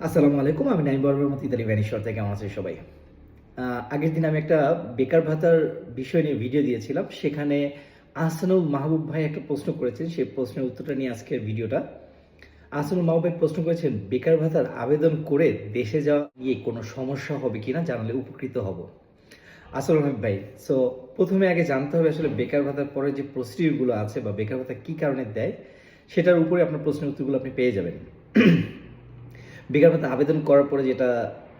আসসালামু আলাইকুম। আমি নাইম বরাবর মতো ইতালি ভ্যানিশর থেকে। কেমন আছেন সবাই? আগের দিন আমি একটা বেকার ভাতার বিষয় নিয়ে ভিডিও দিয়েছিলাম। সেখানে আহসানুল মাহবুব ভাই একটা প্রশ্ন করেছেন। সেই প্রশ্নের উত্তরটা নিয়ে আজকের ভিডিওটা। আহসানুল মাহবুব ভাই প্রশ্ন করেছেন, বেকার ভাতার আবেদন করে দেশে যাওয়া নিয়ে কোনো সমস্যা হবে কিনা জানালে উপকৃত হব। আসসালামু আলাইকুম ভাই। সো প্রথমে আগে জানতে হবে আসলে বেকার ভাতার পরে যে প্রসিডিউরগুলো আছে বা বেকার ভাতা কী কারণে দেয়, সেটার উপরে আপনার প্রশ্নের উত্তরগুলো আপনি পেয়ে যাবেন। বেকার ভাতা আবেদন করার পরে যেটা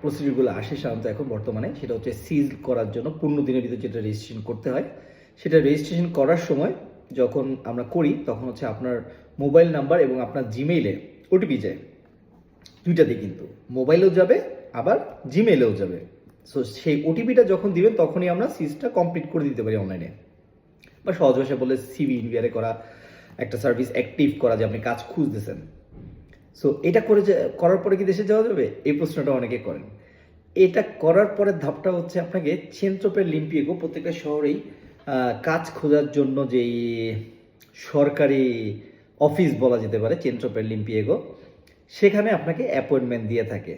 প্রসিডিউরগুলো আসে সাধারণত এখন বর্তমানে, সেটা হচ্ছে সিজ করার জন্য 15 দিনের ভিতরে যেটা রেজিস্ট্রেশন করতে হয়। সেটা রেজিস্ট্রেশন করার সময় যখন আমরা করি তখন হচ্ছে আপনার মোবাইল নাম্বার এবং আপনার জিমেইলে ওটিপি যায়। দুইটাতে কিন্তু মোবাইলেও যাবে, আবার জিমেইলেও যাবে। সো সেই ওটিপিটা যখন দিবেন তখনই আমরা সিজটা কমপ্লিট করে দিতে পারি অনলাইনে, বা সহজ ভাষায় বলে সিভি ইনকোয়ারি করা, একটা সার্ভিস অ্যাক্টিভ করা যে আপনি কাজ খুঁজতেছেন। সো এটা করে যে করার পরে কি দেশে যাওয়া যাবে, এই প্রশ্নটা অনেকে করেন। এটা করার পরের ধাপটা হচ্ছে আপনাকে চেন্ট্রোপের লিম্পিয়েগো প্রত্যেকটা শহরেই কাজ খোঁজার জন্য যেই সরকারি অফিস বলা যেতে পারে চেন্ট্রোপের লিম্পিয়েগো, সেখানে আপনাকে অ্যাপয়েন্টমেন্ট দিয়ে থাকে।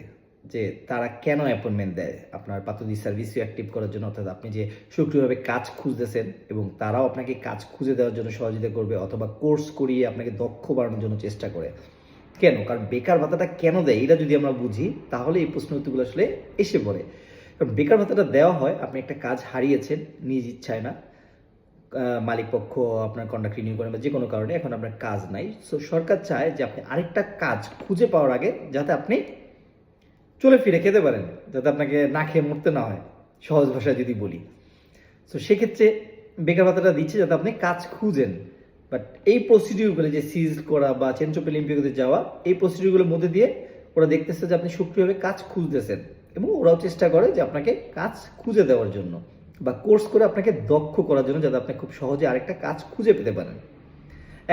যে তারা কেন অ্যাপয়েন্টমেন্ট দেয় আপনার পাতুদি সার্ভিস অ্যাক্টিভ করার জন্য, অর্থাৎ আপনি যে সক্রিয়ভাবে কাজ খুঁজতেছেন এবং তারাও আপনাকে কাজ খুঁজে দেওয়ার জন্য সহযোগিতা করবে, অথবা কোর্স করিয়ে আপনাকে দক্ষ বাড়ানোর জন্য চেষ্টা করে। কেন? কারণ বেকার ভাতাটা কেন দেয় এটা যদি আমরা বুঝি তাহলে এই প্রশ্ন উত্তরগুলো আসলে এসে পড়ে। কারণ বেকার ভাতাটা দেওয়া হয়, আপনি একটা কাজ হারিয়েছেন নিজ ইচ্ছায় না, মালিক পক্ষ আপনার কন্ট্রাক্ট রিনিউ করেন বা যে কোনো কারণে এখন আপনার কাজ নাই। সো সরকার চায় যে আপনি আরেকটা কাজ খুঁজে পাওয়ার আগে যাতে আপনি চলে ফিরে খেতে পারেন, যাতে আপনাকে না খেয়ে মরতে না হয়, সহজ ভাষায় যদি বলি। সো সেক্ষেত্রে বেকার ভাতাটা দিচ্ছে যাতে আপনি কাজ খুঁজেন। বাট এই প্রসিডিউরগুলো যে সিজ করা বা চেন্ট্রোপেল লিম্পিয়াগোতে যাওয়া, এই প্রসিডিউরগুলোর মধ্যে দিয়ে ওরা দেখতেছে যে আপনি সক্রিয়ভাবে কাজ খুঁজতেছেন, এবং ওরাও চেষ্টা করে যে আপনাকে কাজ খুঁজে দেওয়ার জন্য বা কোর্স করে আপনাকে দক্ষ করার জন্য, যাতে আপনি খুব সহজে আরেকটা কাজ খুঁজে পেতে পারেন।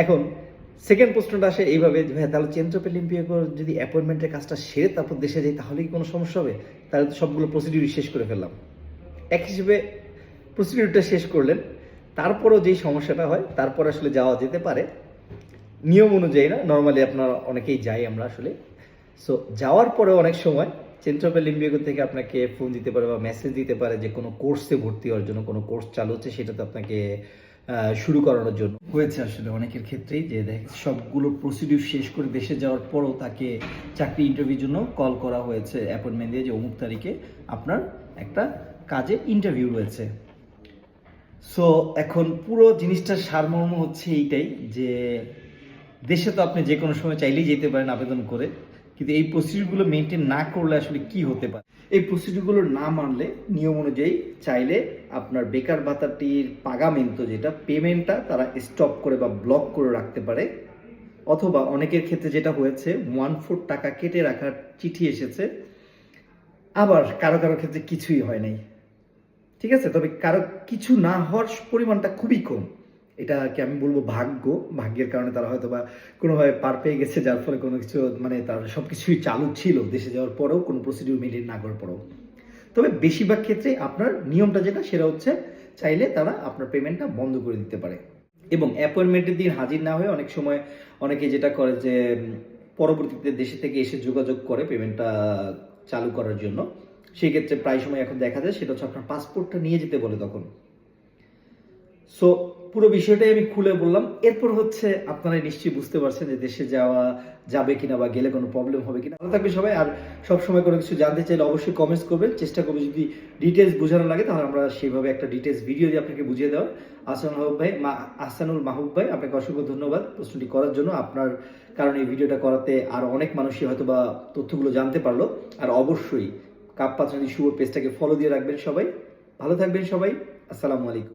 এখন সেকেন্ড প্রশ্নটা আসে এইভাবে যে ভাই তাহলে চেন্ট্রোপেল লিম্পিয়াগোর যদি অ্যাপয়েন্টমেন্টের কাজটা সেরে তারপর দেশে যাই তাহলে কি কোনো সমস্যা হবে? তাহলে তো সবগুলো প্রসিডিউরই শেষ করে ফেললাম। এক হিসেবে প্রসিডিউরটা শেষ করলেন, তারপরও যেই সমস্যাটা হয় তারপর আসলে যাওয়া যেতে পারে নিয়ম অনুযায়ী না, নর্মালি আপনারা অনেকেই যাই আমরা আসলে। সো যাওয়ার পরেও অনেক সময় চেন্ট্রোপেল লিম্পিয়াগো থেকে আপনাকে ফোন দিতে পারে বা মেসেজ দিতে পারে যে কোনো কোর্সে ভর্তি হওয়ার জন্য, কোনো কোর্স চালু হচ্ছে সেটাতে আপনাকে শুরু করানোর জন্য। হয়েছে আসলে অনেকের ক্ষেত্রেই যে দেখে সবগুলো প্রসিডিউর শেষ করে দেশে যাওয়ার পরও তাকে চাকরি ইন্টারভিউর জন্য কল করা হয়েছে অ্যাপয়েন্টমেন্ট দিয়ে যে অমুক তারিখে আপনার একটা কাজে ইন্টারভিউ রয়েছে। সো এখন পুরো জিনিসটার সারমর্ম হচ্ছে এইটাই যে দেশে তো আপনি যে কোনো সময় চাইলেই যেতে পারেন আবেদন করে, কিন্তু এই প্রসিডিউরগুলো মেনটেন না করলে আসলে কি হতে পারে, এই প্রসিডিউরগুলো না মানলে নিয়ম অনুযায়ী চাইলে আপনার বেকার ভাতাটির পাগামেন্ট যেটা পেমেন্টটা তারা স্টপ করে বা ব্লক করে রাখতে পারে। অথবা অনেকের ক্ষেত্রে যেটা হয়েছে 1/4 টাকা কেটে রাখার চিঠি এসেছে, আবার কারো কারো ক্ষেত্রে কিছুই হয় নাই। ঠিক আছে, তবে কারো কিছু না হওয়ার পরিমাণটা খুবই কম। এটা কি আমি বলবো ভাগ্যের কারণে তারা হয়তো বা কোনোভাবে পার পেয়ে গেছে, যার ফলে কোনো কিছু মানে তার সব কিছুই চালু ছিল দেশে যাওয়ার পরেও, কোনো প্রসিডিউর মেনটেন না করার পরেও। তবে বেশিরভাগ ক্ষেত্রে আপনার নিয়মটা যেটা সেটা হচ্ছে চাইলে তারা আপনার পেমেন্টটা বন্ধ করে দিতে পারে। এবং অ্যাপয়েন্টমেন্টের দিন হাজির না হয়ে অনেক সময় অনেকে যেটা করে যে পরবর্তীতে দেশে থেকে এসে যোগাযোগ করে পেমেন্টটা চালু করার জন্য। সেই ক্ষেত্রে প্রায় সময় এখন দেখা যায় সেটা হচ্ছে আপনার পাসপোর্টটা নিয়ে যেতে বলে তখন। সো পুরো বিষয়টাই আমি খুলে বললাম। এরপর হচ্ছে আপনারা নিশ্চয়ই বুঝতে পারছেন যে দেশে যাওয়া যাবে কিনা বা গেলে কোনো প্রবলেম হবে কিনা। ভালো থাকবে সবাই। আর সবসময় কোনো কিছু জানতে চাইলে অবশ্যই কমেন্টস করবেন, চেষ্টা করবে যদি ডিটেলস বোঝানো লাগে তাহলে আমরা সেইভাবে একটা ডিটেলস ভিডিও দিয়ে আপনাকে বুঝিয়ে দেওয়ার। আহসানুল মাহবুব ভাই আপনাকে অসংখ্য ধন্যবাদ প্রশ্নটি করার জন্য। আপনার কারণে এই ভিডিওটা করাতে আরও অনেক মানুষই হয়তো বা তথ্যগুলো জানতে পারলো। আর অবশ্যই কাপ পাত্রাদি শুভ পেজটাকে ফলো দিয়ে রাখবেন সবাই। ভালো থাকবেন সবাই। আসসালামু আলাইকুম।